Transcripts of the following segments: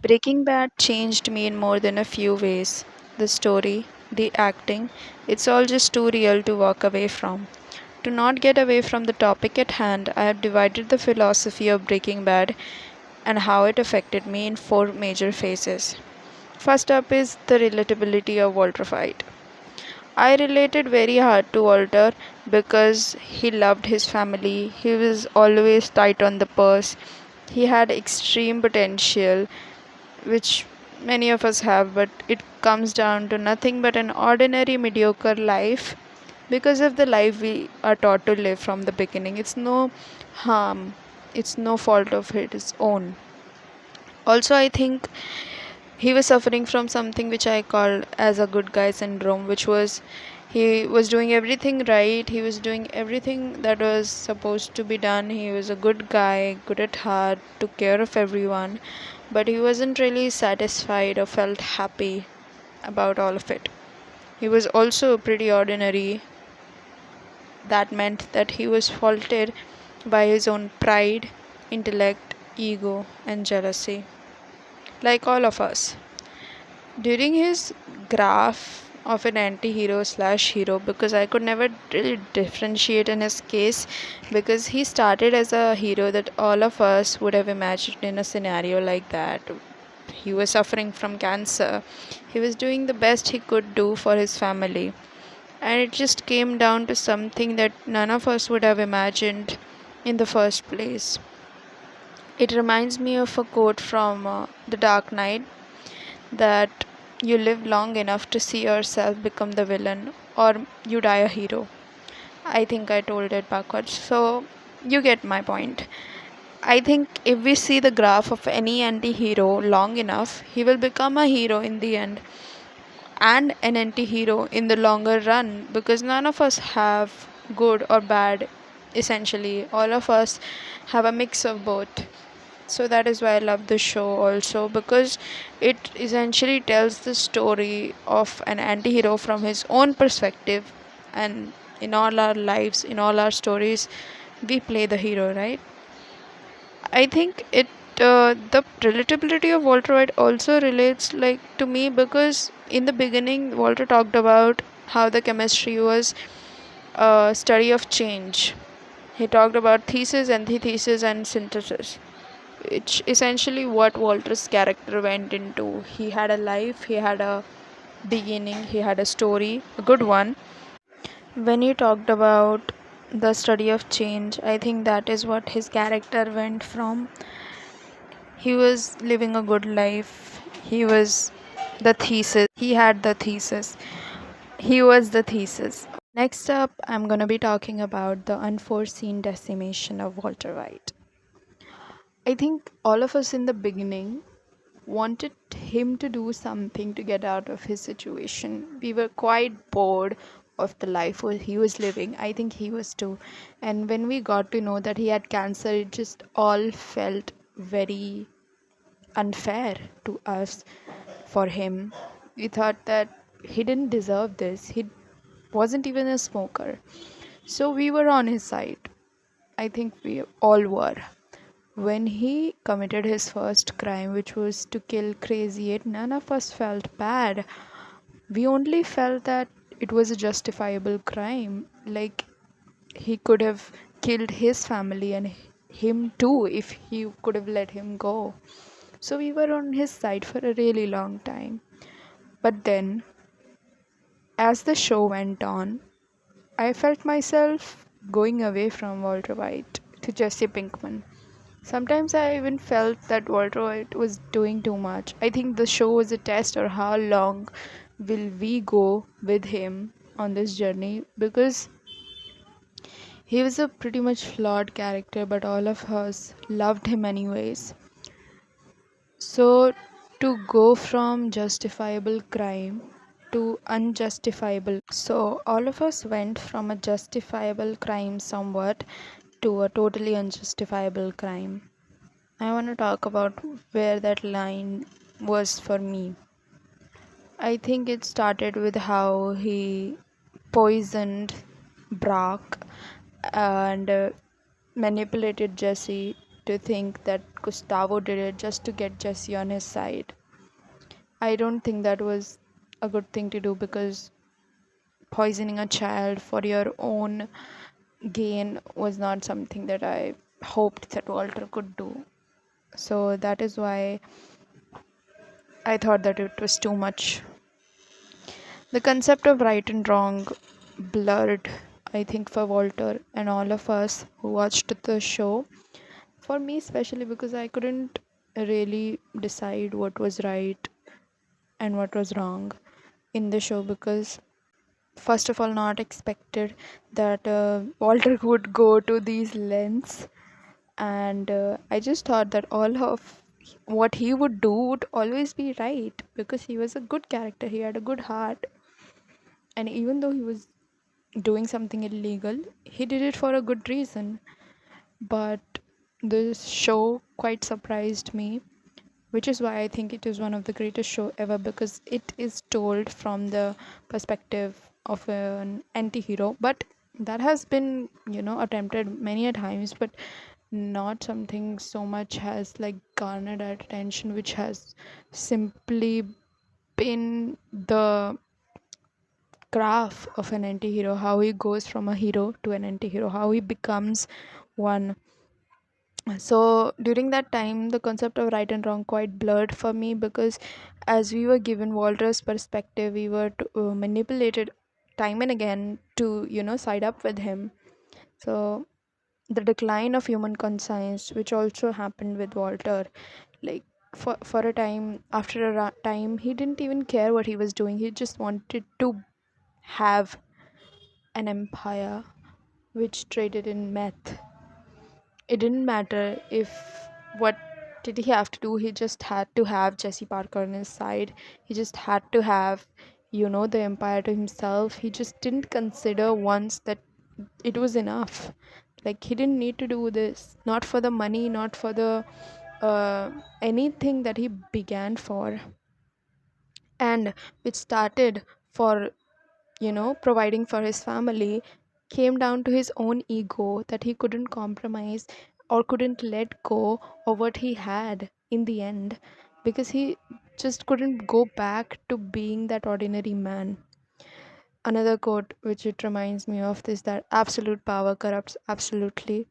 Breaking Bad changed me in more than a few ways. The story, the acting, it's all just too real to walk away from. To not get away from the topic at hand, I have divided the philosophy of Breaking Bad and how it affected me in four major phases. First up is the relatability of Walter White. I related very hard to Walter because he loved his family. He was always tight on the purse. He had extreme potential, which many of us have, but it comes down to nothing but an ordinary, mediocre life because of the life we are taught to live from the beginning. It's no harm, it's no fault of his own. Also, I think he was suffering from something which I call as a good guy syndrome, which was he was doing everything right, he was doing everything that was supposed to be done. He was a good guy, good at heart, took care of everyone, but he wasn't really satisfied or felt happy about all of it. He was also pretty ordinary. That meant that he was faulted by his own pride, intellect, ego, and jealousy, like all of us. During his graph of an anti hero slash hero, because I could never really differentiate in his case, because he started as a hero that all of us would have imagined in a scenario like that. He was suffering from cancer, he was doing the best he could do for his family, and it just came down to something that none of us would have imagined in the first place. It reminds me of a quote from The Dark Knight, that you live long enough to see yourself become the villain or you die a hero. I think I told it backwards. So you get my point. I think if we see the graph of any anti hero long enough, he will become a hero in the end and an anti hero in the longer run, because none of us have good or bad. Essentially, all of us have a mix of both. So that is why I love the show also, because it essentially tells the story of an anti-hero from his own perspective. And in all our lives, in all our stories, we play the hero, right? I think it the relatability of Walter White also relates like to me, because in the beginning Walter talked about how the chemistry was a study of change. He talked about thesis, antithesis, and synthesis. It's essentially what Walter's character went into. He had a life, he had a beginning, he had a story, a good one. When he talked about the study of change, I think that is what his character went from. He was living a good life. He was the thesis. He had the thesis. He was the thesis. Next up, I'm going to be talking about the unforeseen decimation of Walter White. I think all of us in the beginning wanted him to do something to get out of his situation. We were quite bored of the life he was living. I think he was too. And when we got to know that he had cancer, it just all felt very unfair to us for him. We thought that he didn't deserve this. He wasn't even a smoker. So we were on his side. I think we all were. When he committed his first crime, which was to kill Crazy 8, none of us felt bad. We only felt that it was a justifiable crime. Like, he could have killed his family and him too if he could have let him go. So we were on his side for a really long time. But then, as the show went on, I felt myself going away from Walter White to Jesse Pinkman. Sometimes I even felt that Walter White was doing too much. I think the show was a test, or how long will we go with him on this journey, because he was a pretty much flawed character, but all of us loved him anyways. So, to go from justifiable crime to unjustifiable. So, all of us went from a justifiable crime somewhat to a totally unjustifiable crime. I want to talk about where that line was for me. I think it started with how he poisoned Brock and manipulated Jesse to think that Gustavo did it just to get Jesse on his side. I don't think that was a good thing to do, because poisoning a child for your own gain was not something that I hoped that Walter could do. So that is why I thought that it was too much. The concept of right and wrong blurred, I think, for Walter and all of us who watched the show. For me, especially, because I couldn't really decide what was right and what was wrong in the show, because first of all, not expected that Walter would go to these lengths, and I just thought that all of what he would do would always be right, because he was a good character, he had a good heart, and even though he was doing something illegal, he did it for a good reason. But this show quite surprised me, which is why I think it is one of the greatest show ever, because it is told from the perspective of an anti-hero. But that has been, attempted many a times, but not something so much has like garnered our attention, which has simply been the graph of an anti-hero, how he goes from a hero to an anti-hero, how he becomes one. So during that time, the concept of right and wrong quite blurred for me, because as we were given Walter's perspective, we were manipulated time and again to side up with him. So the decline of human conscience, which also happened with Walter, like for a time, after a time, he didn't even care what he was doing. He just wanted to have an empire which traded in meth. It didn't matter if what did he have to do. He just had to have Jesse Parker on his side. He just had to have the empire to himself. He just didn't consider once that it was enough. Like, he didn't need to do this, not for the money, not for the anything that he began for, and which started for providing for his family, came down to his own ego, that he couldn't compromise or couldn't let go of what he had in the end, because he just couldn't go back to being that ordinary man. Another quote which it reminds me of is that absolute power corrupts absolutely,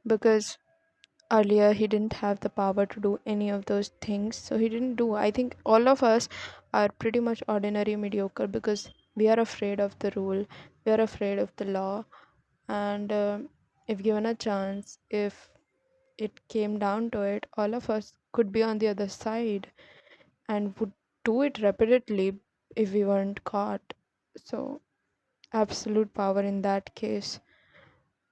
because earlier he didn't have the power to do any of those things, so he didn't do. I think all of us are pretty much ordinary mediocre, because we are afraid of the rule, we are afraid of the law, and if given a chance, if it came down to it, all of us could be on the other side and would do it repeatedly if we weren't caught. So absolute power in that case,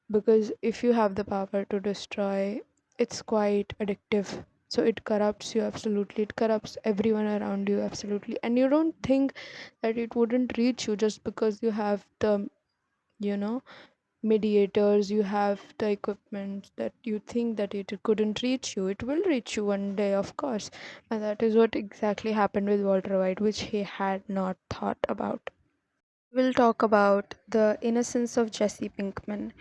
because if you have the power to destroy, it's quite addictive. So it corrupts you absolutely, it corrupts everyone around you absolutely, and you don't think that it wouldn't reach you just because you have the you know mediators, you have the equipment, that you think that it couldn't reach you. It will reach you one day, of course, and that is what exactly happened with Walter White, which he had not thought about. We'll talk about the innocence of Jesse Pinkman.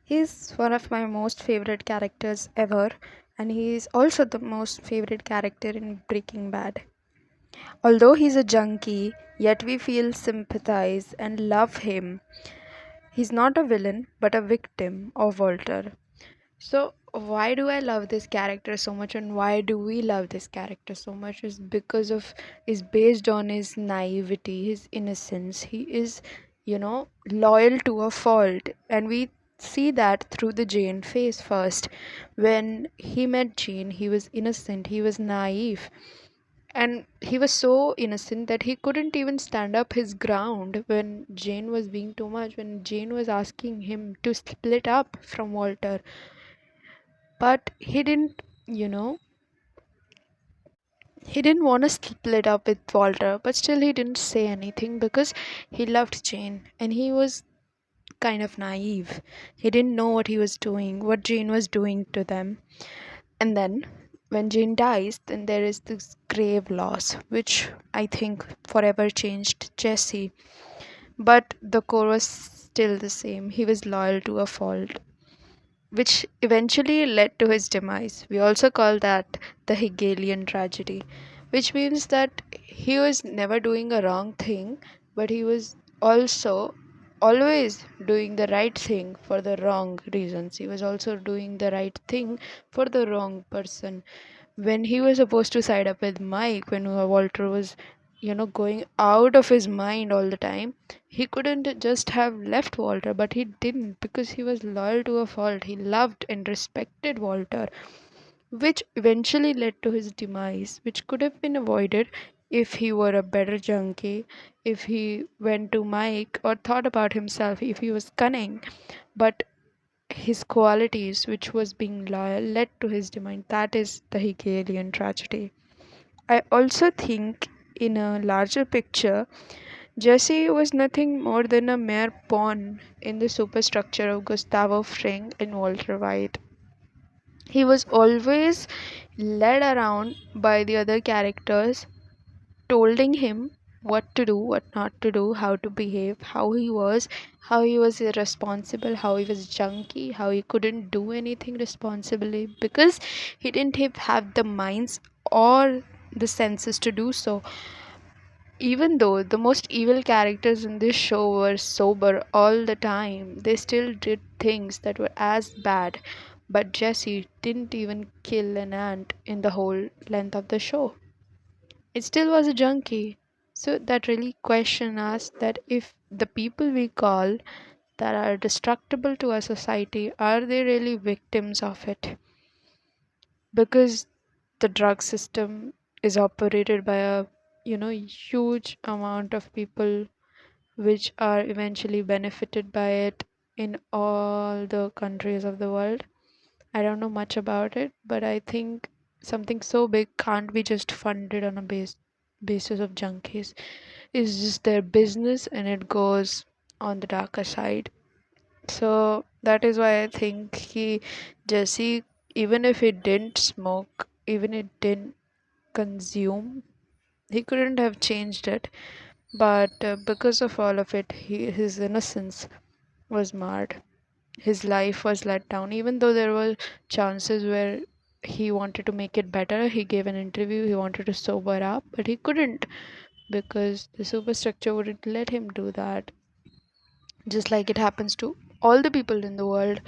He's one of my most favorite characters ever, and he is also the most favorite character in Breaking Bad. Although he's a junkie, yet we feel sympathize and love him. He's not a villain, but a victim of Walter. So, why do I love this character so much, and why do we love this character so much? Is based on his naivety, his innocence. He is, loyal to a fault, and we see that through the Jane phase first. When he met Jane, he was innocent, he was naive, and he was so innocent that he couldn't even stand up his ground when Jane was being too much, when Jane was asking him to split up from Walter. But you know he didn't want to split up with Walter, but still he didn't say anything, because he loved Jane and he was kind of naive. He didn't know what he was doing, what Jane was doing to them. And then when Jane dies, then there is this grave loss, which I think forever changed Jesse. But the core was still the same. He was loyal to a fault. which eventually led to his demise. We also call that the Hegelian tragedy, which means that he was never doing a wrong thing, but he was also always doing the right thing for the wrong reasons. He was also doing the right thing for the wrong person. When he was supposed to side up with Mike, when Walter was, going out of his mind all the time, he couldn't just have left Walter, but he didn't because he was loyal to a fault. He loved and respected Walter, which eventually led to his demise, which could have been avoided if he were a better junkie, if he went to Mike or thought about himself, if he was cunning. But his qualities, which was being loyal, led to his demise. That is the Hegelian tragedy. I also think, in a larger picture, Jesse was nothing more than a mere pawn in the superstructure of Gustavo Fring and Walter White. He was always led around by the other characters, told him what to do, what not to do, how to behave, how he was irresponsible, how he was junky, how he couldn't do anything responsibly because he didn't have the minds or the senses to do so. Even though the most evil characters in this show were sober all the time, they still did things that were as bad. But Jesse didn't even kill an ant in the whole length of the show. It still was a junkie. So that really question us that if the people we call that are destructible to our society, are they really victims of it? Because the drug system is operated by a huge amount of people which are eventually benefited by it in all the countries of the world. I don't know much about it, but I think something so big can't be just funded on a basis of junkies. It's just their business and it goes on the darker side. So that is why I think Jesse, even if he didn't smoke, even if he didn't consume, he couldn't have changed it. But because of all of it, his innocence was marred. His life was let down. Even though there were chances where he wanted to make it better, he gave an interview, he wanted to sober up, but he couldn't because the superstructure wouldn't let him do that. Just like it happens to all the people in the world.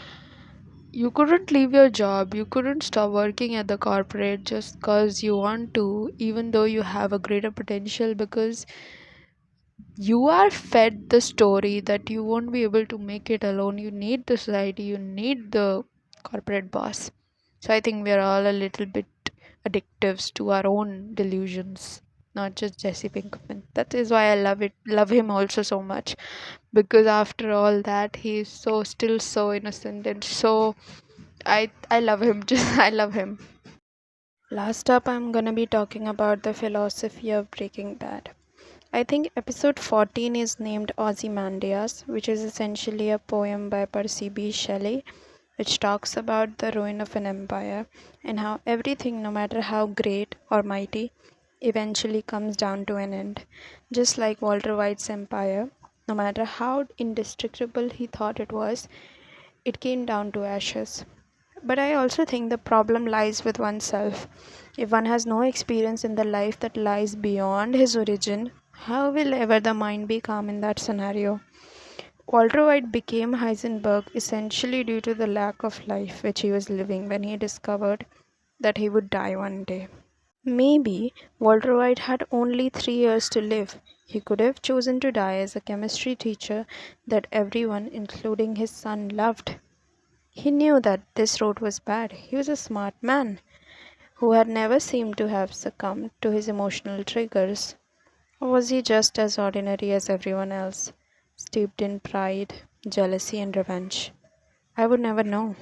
You couldn't leave your job, you couldn't stop working at the corporate just because you want to, even though you have a greater potential, because you are fed the story that you won't be able to make it alone. You need the society, you need the corporate boss. So I think we're all a little bit addictives to our own delusions, not just Jesse Pinkman. That is why I love him also so much, because after all that, he's still so innocent and so I love him. Just I love him. Last up, I'm gonna be talking about the philosophy of Breaking Bad. I think episode 14 is named Ozymandias, which is essentially a poem by Percy B. Shelley, which talks about the ruin of an empire and how everything, no matter how great or mighty, eventually comes down to an end. Just like Walter White's empire, no matter how indestructible he thought it was, it came down to ashes. But I also think the problem lies with oneself. If one has no experience in the life that lies beyond his origin, how will ever the mind be calm in that scenario? Walter White became Heisenberg essentially due to the lack of life which he was living when he discovered that he would die one day. Maybe Walter White had only 3 years to live. He could have chosen to die as a chemistry teacher that everyone, including his son, loved. He knew that this road was bad. He was a smart man who had never seemed to have succumbed to his emotional triggers. Or was he just as ordinary as everyone else, steeped in pride, jealousy, and revenge? I would never know.